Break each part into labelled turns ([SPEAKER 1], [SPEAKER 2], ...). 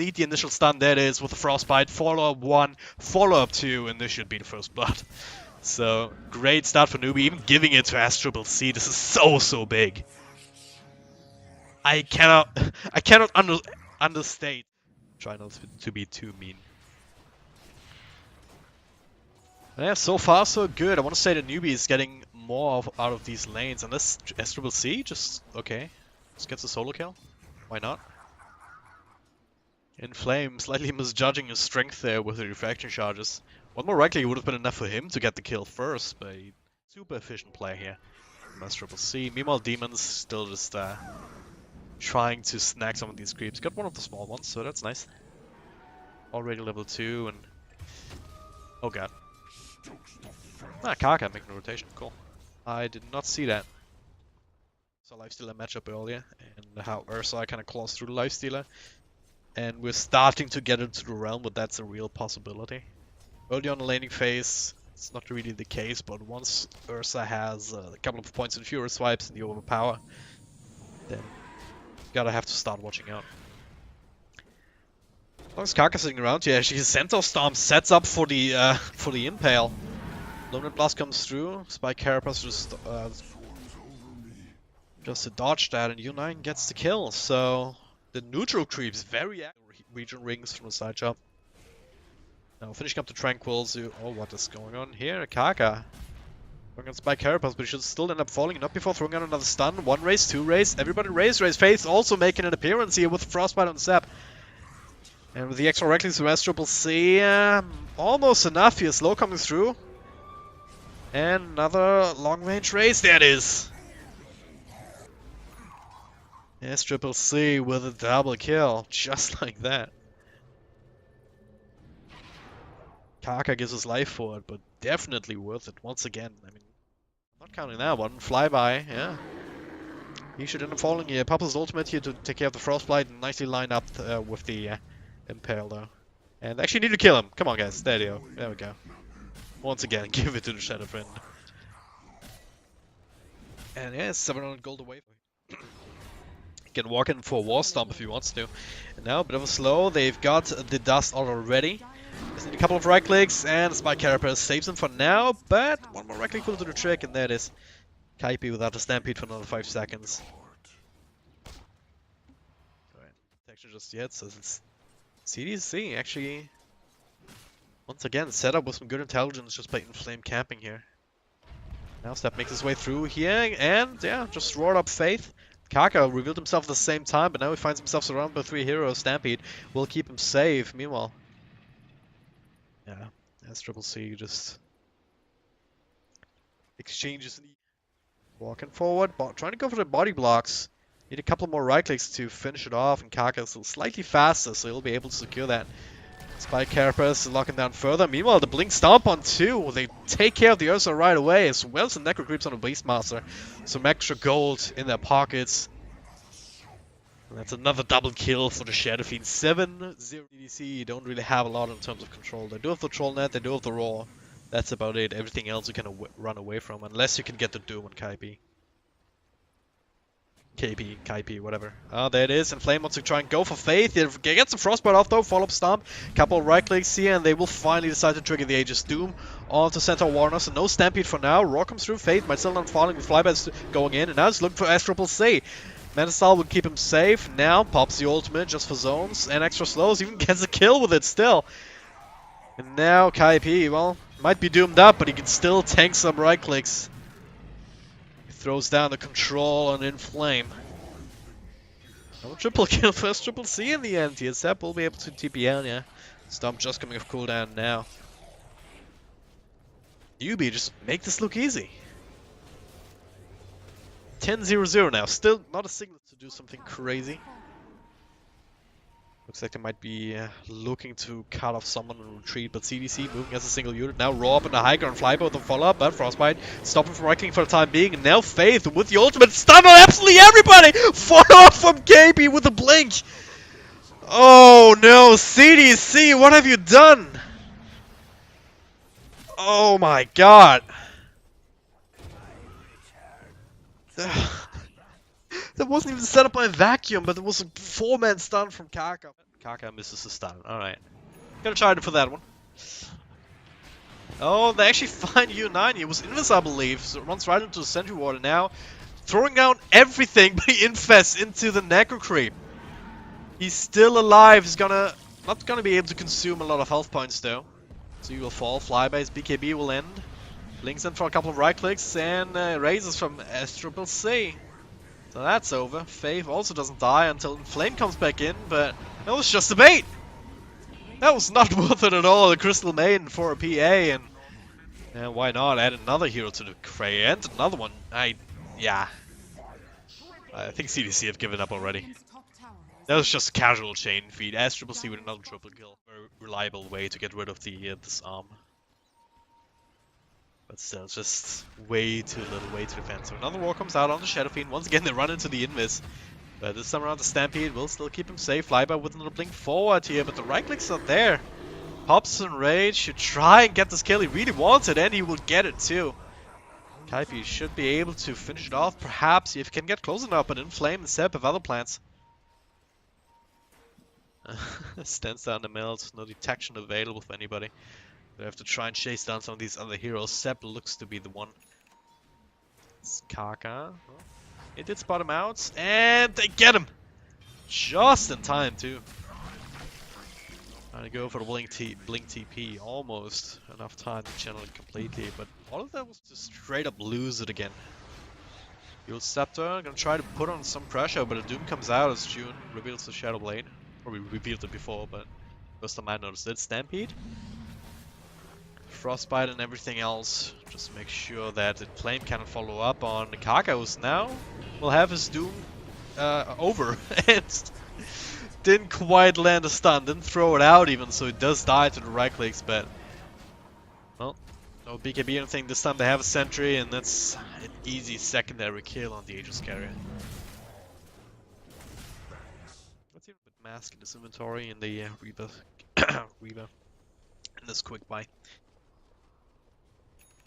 [SPEAKER 1] complete the initial stun. There it is with the Frostbite. Follow-up 1, follow-up 2, and this should be the first blood. So, great start for NewBee, even giving it to SCCC. This is so big. I cannot understate. Try not to be too mean. Yeah, so far so good. I want to say that NewBee is getting more out of these lanes, and this SCCC just okay. Just gets a solo kill. Why not? In Flame, slightly misjudging his strength there with the refraction charges. One more right click would have been enough for him to get the kill first, but super efficient play here from SCCC. Meanwhile, Demon's still just trying to snag some of these creeps. Got one of the small ones, so that's nice. Already level 2 and... oh god. Ah, Kaka making a rotation, cool. I did not see that. Saw Lifestealer matchup earlier, and how Ursa kind of claws through the Lifestealer. And we're starting to get into the realm, but that's a real possibility. Early on the laning phase, it's not really the case, but once Ursa has a couple of points in Fury swipes and the overpower, then gotta have to start watching out. As long as Kaka sitting around, yeah, she's Centaur Storm sets up for the Impale. Lone Blast comes through, Spike Carapace just to dodge that, and U9 gets the kill, so the neutral creeps very active. Region rings from the side shot. Now finishing up the Tranquils. Oh, what is going on here? Kaka going on Spike Carapace, but he should still end up falling. Not before throwing out another stun. 1 raise, 2 raise. Everybody raise. Faith also making an appearance here with Frostbite on Zap. And with the extra reckless to SCCC, almost enough here. Slow coming through. And another long range raise. There it is. SCCC with a double kill, just like that. Kaka gives his life for it, but definitely worth it once again. I mean, not counting that one. Flyby, yeah. He should end up falling here. Pops his ultimate here to take care of the Frostbite, and nicely lined up with the Impale though. And actually need to kill him. Come on guys, there you go. There we go. Once again, give it to the Shadow Friend. And yeah, 700 gold away. Can walk in for a War Stomp if he wants to. And now a bit of a slow. They've got the dust already. Just need a couple of right clicks, and Spike Carapace saves him for now. But one more right click will do the trick, and there it is. Kaipi without a Stampede for another 5 seconds. Alright, protection just yet, so it's CDEC actually. Once again, set up with some good intelligence, just blatant flame camping here. Now Step makes his way through here, and yeah, just roared up Faith. Kaka revealed himself at the same time, but now he finds himself surrounded by 3 heroes. Stampede will keep him safe. Meanwhile, yeah, SCCC just exchanges. Walking forward, trying to go for the body blocks. Need a couple more right clicks to finish it off, and Kaka is still slightly faster, so he'll be able to secure that. Spike Carapace locking down further. Meanwhile, the Blink Stomp on 2. They take care of the Ursa right away, as well as the Necro Creeps on the Beastmaster. Some extra gold in their pockets. And that's another double kill for the Shadow Fiend. 7-0 CDEC don't really have a lot in terms of control. They do have the Troll Net, they do have the Roar. That's about it. Everything else you can run away from, unless you can get the Doom on Kaipi. Kaipi, whatever. Ah, there it is, and Flame wants to try and go for Faith. He gets the Frostbite off though, follow-up Stomp. Couple of right clicks here, and they will finally decide to trigger the Aegis Doom onto Centaur Warner. So no Stampede for now. Roar comes through, Faith might still not falling with Flyby's going in, and now he's looking for SCCC. Manastal would keep him safe. Now pops the ultimate just for zones and extra slows, even gets a kill with it still. And now Kaipi, well, might be doomed up, but he can still tank some right clicks. Throws down the control on Inflame. No triple kill for SCCC in the end. TSF will be able to TPL, yeah. Stomp just coming off cooldown now. NewBee just make this look easy. 10-0-0 now. Still not a signal to do something crazy. Looks like they might be looking to cut off someone and retreat, but CDEC moving as a single unit. Now Raw up in the high ground, Flyby with the follow-up, but Frostbite stopping from right-clicking for the time being. And now Faith with the ultimate stun on absolutely everybody! Follow-up from Gaby with the blink! Oh no, CDEC, what have you done? Oh my god. That wasn't even set up by a vacuum, but it was a 4-man stun from Kaka. Kaka misses the stun. Alright. Gonna try it for that one. Oh, they actually find U9. He was invis, I believe. So it runs right into the Sentry Water now. Throwing down everything, but he infests into the Necro Creep. He's still alive. He's not gonna be able to consume a lot of health points though. So he will fall. Flybase BKB will end. Blinks in for a couple of right clicks and raises from SCCC. So that's over. Faith also doesn't die until Flame comes back in, but that was just a bait. That was not worth it at all. A Crystal Maiden for a PA, and why not add another hero to the fray and another one? Yeah. I think CDC have given up already. That was just a casual chain feed. SCCC with another triple kill. Very reliable way to get rid of the disarm. But still, just way too little, way too defensive. So another war comes out on the Shadow Fiend. Once again, they run into the Invis. But this time around, the Stampede will still keep him safe. Flyby with another blink forward here, but the right click's not there. Pops and Rage should try and get this kill. He really wants it, and he will get it too. Kaipi should be able to finish it off, perhaps, if he can get close enough, but Inflame and Sep have other plans. Stands down the melt, no detection available for anybody. They have to try and chase down some of these other heroes. Sep looks to be the one. It's Kaka. It did spot him out, and they get him! Just in time, too. Trying to go for the Blink TP. Almost enough time to channel it completely, but all of that was to straight up lose it again. Yield Scepter, gonna try to put on some pressure, but a Doom comes out as June reveals the Shadow Blade. Or we revealed it before, but first time I noticed it. Stampede. Frostbite and everything else. Just make sure that the Flame cannot follow up on the Kaka, who's now will have his Doom over. And didn't quite land a stun, didn't throw it out even, so it does die to the right clicks, but well, no BKB or anything. This time they have a sentry, and that's an easy secondary kill on the Aegis carrier. Let's see a mask in this inventory in the Reaver in this quick buy.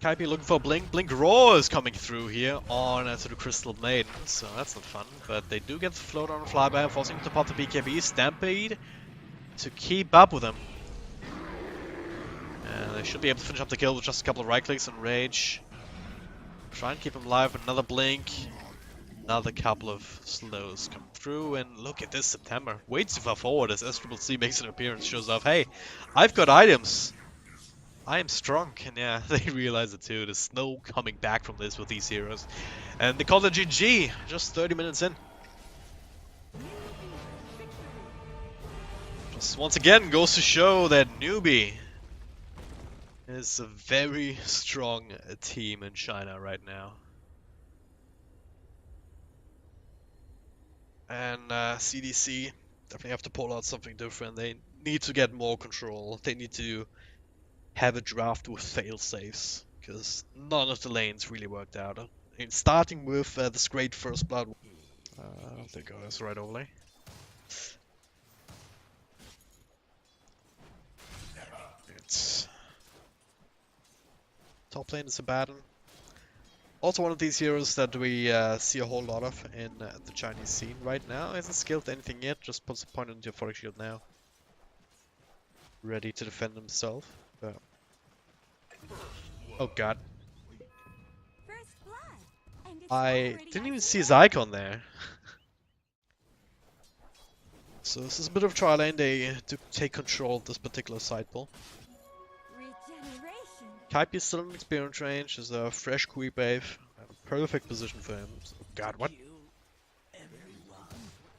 [SPEAKER 1] Kaipi looking for Blink. Blink Roar is coming through here on to the Crystal Maiden, so that's not fun. But they do get the float on the flyby, forcing him to pop the BKB. Stampede to keep up with him. And they should be able to finish up the kill with just a couple of right clicks and Rage. Try and keep him alive with another Blink. Another couple of slows come through, and look at this September. Way too far forward as SCCC makes an appearance, shows off, hey, I've got items. I am strong, and yeah, they realize it too. There's no coming back from this with these heroes. And they call it GG, just 30 minutes in. Just once again goes to show that NewBee is a very strong team in China right now. And CDC definitely have to pull out something different. They need to get more control. They need to have a draft with fail-safes, because none of the lanes really worked out. And starting with this great first blood. There goes right overlay. It's top lane is a bad one. Also one of these heroes that we see a whole lot of in the Chinese scene right now. Hasn't skilled anything yet, just puts a point into your Euphoric Shield now. Ready to defend himself. But oh god. I didn't even see his icon there. So this is a bit of a trial lane. They to take control of this particular side pull. Kaipi is still in experience range, is a fresh creep wave. Perfect position for him. So, god, what?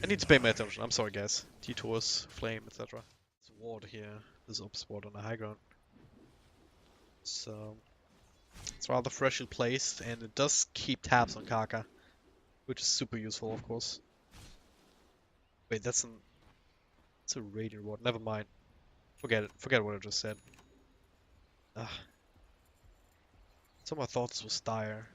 [SPEAKER 1] I need to pay my attention. I'm sorry, guys. T-Tours, Flame, etc. There's a ward here. There's an Ops ward on the high ground. So it's rather freshly placed, and it does keep tabs on Kaka, which is super useful, of course. Wait, that's a Radiant ward. Never mind. Forget it. Forget what I just said. Someone thought this was dire.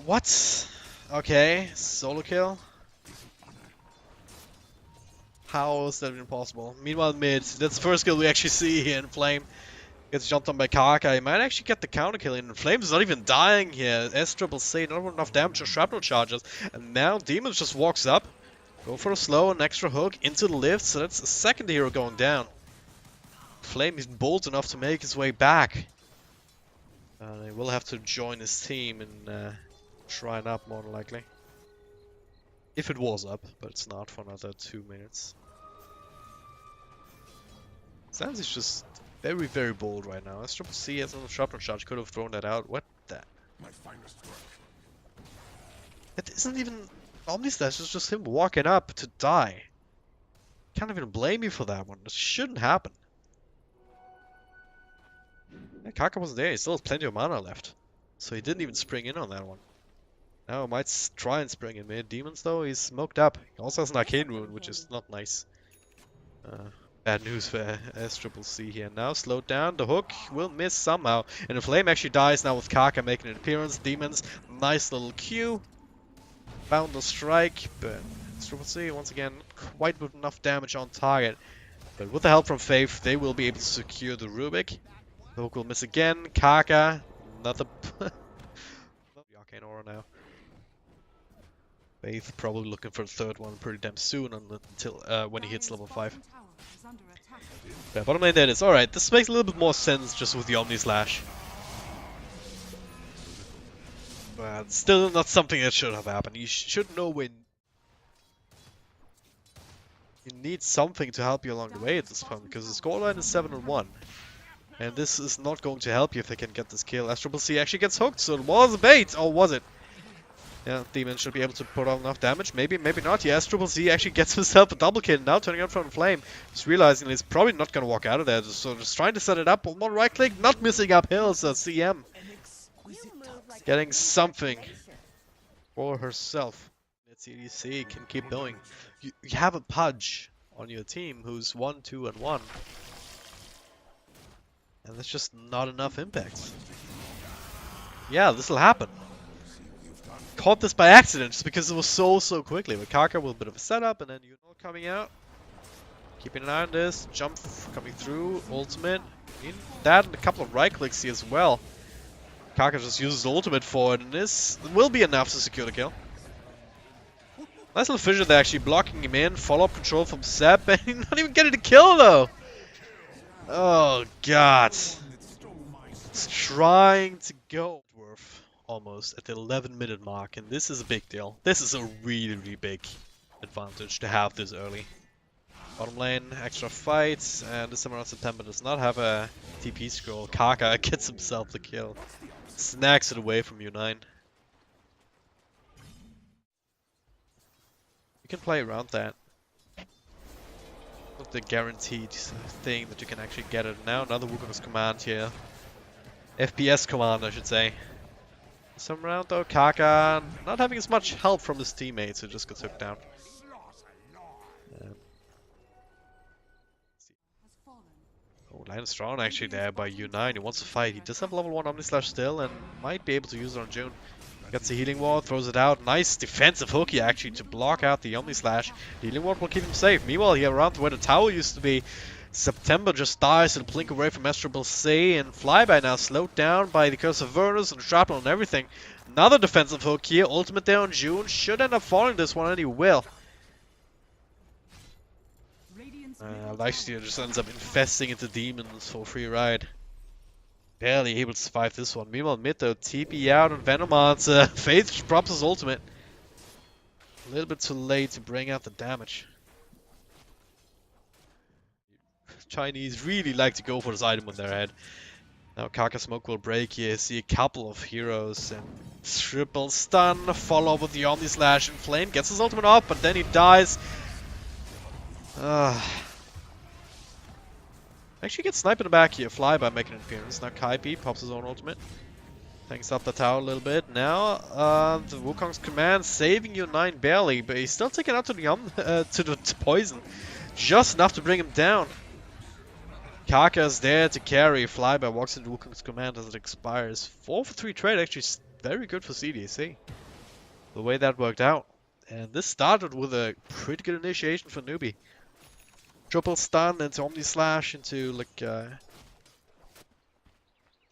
[SPEAKER 1] What? Okay, solo kill. How is that even possible? Meanwhile, mid, that's the first kill we actually see here in Flame. Gets jumped on by Kaka. He might actually get the counter kill in. Flame's not even dying here. SCCC, not enough damage or shrapnel charges. And now Demons just walks up. Go for a slow and extra hook into the lift, so that's a second hero going down. Flame is bold enough to make his way back. He will have to join his team and shrine up more than likely. If it was up, but it's not for another 2 minutes. Sans is just very, very bold right now. CDEC has a sharpness charge, could have thrown that out. What the?
[SPEAKER 2] My finest work.
[SPEAKER 1] It isn't even Omnislash, it's just him walking up to die. Can't even blame you for that one. This shouldn't happen. Yeah, Kaka wasn't there, he still has plenty of mana left. So he didn't even spring in on that one. Now I might try and spring in mid. Demons though, he's smoked up. He also has an arcane rune, which is not nice. Bad news for CDEC here. Now slowed down, the hook will miss somehow. And the flame actually dies now with Kaka making an appearance. Demons, nice little Q. Found the strike, but CDEC once again quite with enough damage on target. But with the help from Faith, they will be able to secure the Rubik. The hook will miss again. Kaka, another the arcane aura now. Faith probably looking for the third one pretty damn soon until when he hits level 5. Yeah, bottom lane there it is. Alright, this makes a little bit more sense just with the Omni Slash. But still not something that should have happened. You should know when you need something to help you along the way at this point, because the scoreline is 7-1. And this is not going to help you if they can get this kill. CDEC actually gets hooked, so it was a bait, or was it? Yeah, Demon should be able to put on enough damage. Maybe, maybe not. Yes, CDEC actually gets himself a double kill. Now turning out from the flame. Just realizing he's probably not going to walk out of there. So just trying to set it up. One right click, not missing up hills. CM getting something for herself. CDEC can keep going. You have a Pudge on your team who's 1-2-1. And that's just not enough impact. Yeah, this will happen. Caught this by accident just because it was so quickly. With Kaka with a bit of a setup and then you know coming out. Keeping an eye on this. Jump coming through. Ultimate. In that and a couple of right clicks here as well. Kaka just uses the ultimate for it and this will be enough to secure the kill. Nice little fissure there actually blocking him in. Follow-up control from Sepp and not even getting the kill though. Oh god. It's trying to go. Worth almost at the 11-minute mark, and this is a big deal. This is a really big advantage to have this early. Bottom lane, extra fights, and this time around September does not have a TP scroll. Kaka gets himself the kill. Snacks it away from U9. You can play around that. Not the guaranteed thing that you can actually get it now. Another Wukong's command here. FPS command, I should say. Some round though, Kaka not having as much help from his teammates who just got took down. Oh, Lion Strong actually there by U9. He wants to fight. He does have level 1 Omnislash still and might be able to use it on June. Gets the healing ward, throws it out. Nice defensive hook here actually to block out the Omnislash. The healing ward will keep him safe. Meanwhile, here around where the tower used to be, September just dies and blink away from CDEC, and Flyby now slowed down by the Curse of Vernus and Shrapnel and everything. Another defensive hook here, ultimate there on June, should end up falling this one and he will. Lifesteal just ends up infesting into demons for a free ride. Barely able to survive this one. Meanwhile mid though, TP out on Venomon's Faith drops his ultimate. A little bit too late to bring out the damage. Chinese really like to go for this item on their head. Now Kaka Smoke will break here, see a couple of heroes and triple stun, follow up with the Omni Slash and Flame gets his ultimate off, but then he dies. Actually gets sniped in the back here, Flyby making an appearance. Now Kaipi pops his own ultimate. Tanks up the tower a little bit. Now the Wukong's command saving U9 barely, but he's still taken out to the poison. Just enough to bring him down. Kaka's there to carry. Flyby walks into Wukong's command as it expires. 4 for 3 trade actually is very good for CDEC. The way that worked out. And this started with a pretty good initiation for NewBee. Triple stun into Omni Slash into like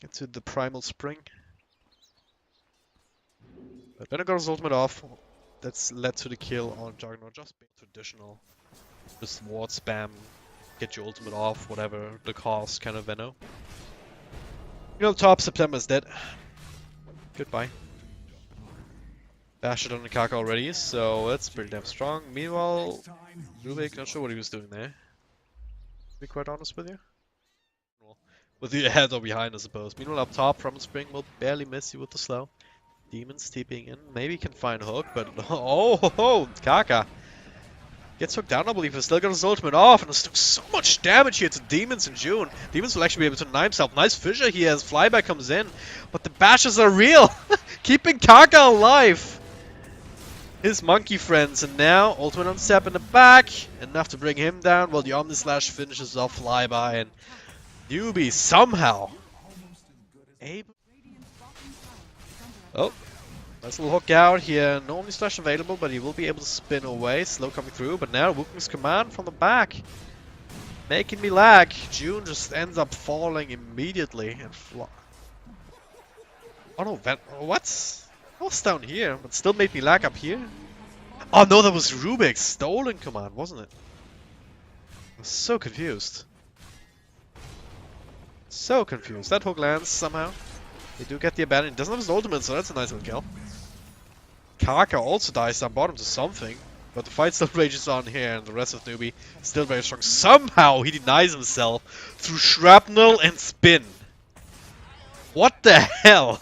[SPEAKER 1] into the Primal Spring. But then it got his ultimate off. that's led to the kill on Juggernaut. Just being traditional. Just ward spam, get your ultimate off, whatever the cost kind of Venno. You know, top September's dead. Goodbye. Bashed it on the Kaka already, so that's pretty damn strong. Meanwhile, Rubik, not sure what he was doing there. To be quite honest with you. Well, with you ahead or behind, I suppose. Meanwhile, up top, from Spring will barely miss you with the slow. Demons TPing in. Maybe he can find Hook, but oh, Kaka gets hooked down, I believe. He's still got his ultimate off, and it's doing so much damage here to Demons in June. Demons will actually be able to deny himself. Nice fissure here as Flyback comes in, but the bashes are real, keeping Kaka alive. His monkey friends, and now ultimate on step in the back, enough to bring him down, while the Omni Slash finishes off Flyby, and NewBee somehow able. Oh, nice little hook out here. No Omni Slash available, but he will be able to spin away. Slow coming through, but now Wukong's command from the back, making me lag. June just ends up falling immediately and oh no, what? I was down here, but still made me lag up here. Oh no, that was Rubik's stolen command, wasn't it? I was so confused. So confused. That hook lands somehow. They do get the abandon. He doesn't have his ultimate, so that's a nice little kill. Kaka also dies down bottom to something, but the fight still rages on here, and the rest of NewBee still very strong. Somehow he denies himself through shrapnel and spin. What the hell?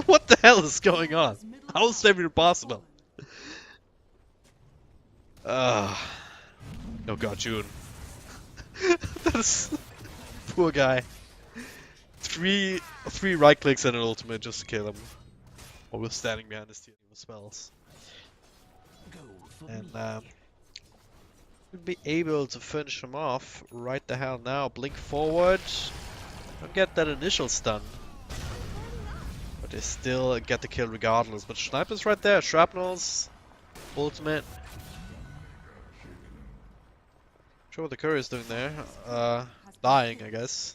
[SPEAKER 1] What the hell is going on? How is that even possible? Oh god, June. That's poor guy. Three right clicks and an ultimate just to kill him. While we're standing behind his team with spells. And we'll be able to finish him off right the hell now. Blink forward. Don't get that initial stun. But they still get the kill regardless. But Sniper's right there. Shrapnels. Ultimate. Not sure what the Courier's doing there. Dying, I guess.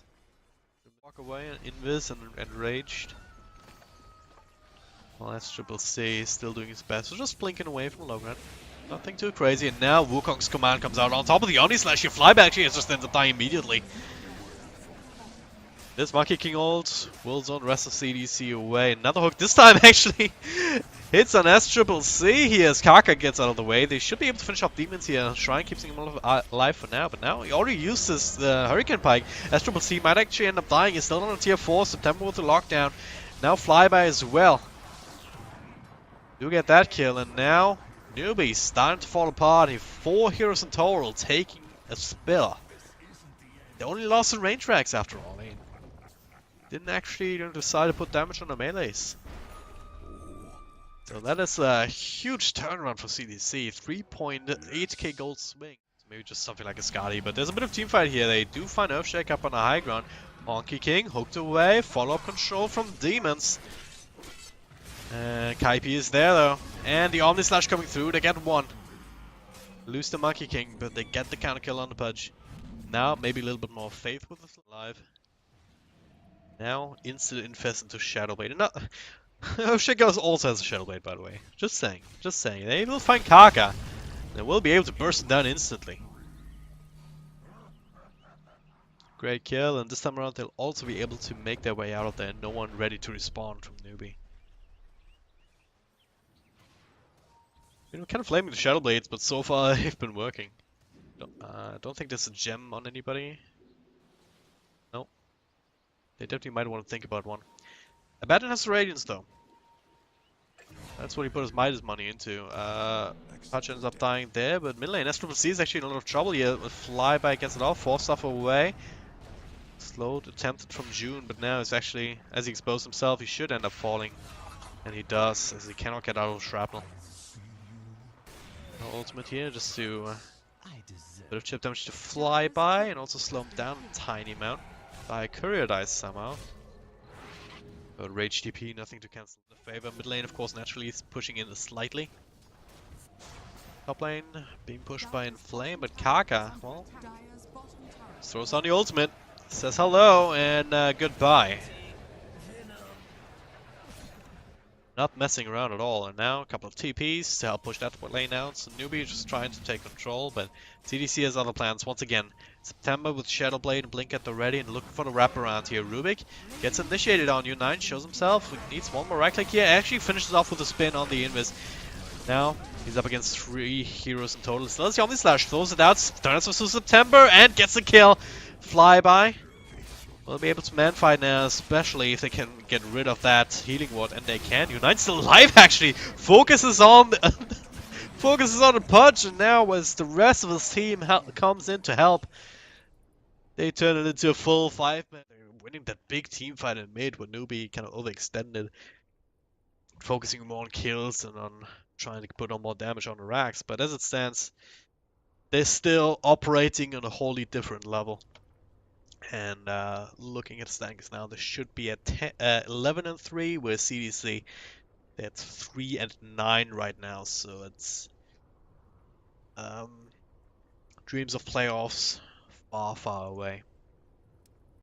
[SPEAKER 1] Walk away, Invis and Raged. Well, that's CDEC still doing his best. So just blinking away from low ground. Nothing too crazy. And now Wukong's command comes out on top of the Omni Slash. Your Flyback actually just ends up dying immediately. This Monkey King ult will zone the rest of CDEC away. Another hook, this time actually hits on CDEC here as Kaka gets out of the way. They should be able to finish off Demons here. Shrine keeps him alive for now, but now he already used his Hurricane Pike. CDEC might actually end up dying. He's still on a tier 4, September with the lockdown. Now Flyby as well. Do get that kill, and now NewBee starting to fall apart. He 4 heroes in total taking a spill. They only lost in range tracks after all. I mean, didn't actually decide to put damage on the melees. So that is a huge turnaround for CDEC. 3.8k gold swing. So maybe just something like a Skadi, but there's a bit of teamfight here. They do find Earthshake up on the high ground. Monkey King hooked away. Follow-up control from Demons. Kaipi is there though. And the Omni Slash coming through. They get one. Lose the Monkey King, but they get the counter kill on the Pudge. Now maybe a little bit more faith with us alive. Now, instant infest into Shadowblade. No, Shigos also has a Shadowblade, by the way. Just saying. Just saying. They will find Kaka. They will be able to burst him down instantly. Great kill, and this time around they'll also be able to make their way out of there. No one ready to respawn from NewBee. You know, kind of flaming the Shadowblades, but so far they've been working. Don't think there's a gem on anybody. No. They definitely might want to think about one. Abaddon has the Radiance though. That's what he put his Midas money into. Patch ends up dying there, but mid lane CDEC is actually in a lot of trouble here. Flyby gets it off, force stuff away. Slowed, attempted from June, but now it's actually, as he exposed himself, he should end up falling. And he does, as he cannot get out of Shrapnel. No ultimate here, just to bit of chip damage to Flyby, and also slow him down a tiny amount. Courier dies somehow. But Rage TP, nothing to cancel the favor. Mid lane, of course, naturally is pushing in slightly. Top lane being pushed by Inflame, but Kaka, well, throws on the ultimate, says hello, and goodbye. Not messing around at all, and now a couple of TPs to help push that lane out. So NewBee just trying to take control, but CDC has other plans. Once again, September with Shadowblade and Blink at the ready and looking for the wraparound here. Rubik gets initiated on U9, shows himself, needs one more right click here, actually finishes off with a spin on the invis. Now he's up against 3 heroes in total. Still has the Omni Slash, throws it out, turns to September and gets a kill. Flyby. Will be able to man-fight now, especially if they can get rid of that healing ward, and they can. Unite's still alive, actually! Focuses on the punch, and now as the rest of his team comes in to help, they turn it into a full 5-man. They're winning that big team fight in mid, where NewBee kind of overextended, focusing more on kills and on trying to put on more damage on the racks. But as it stands, they're still operating on a wholly different level. And looking at standings now, they should be at 11-3 with CDC. That's 3-9 right now, so it's dreams of playoffs far, far away.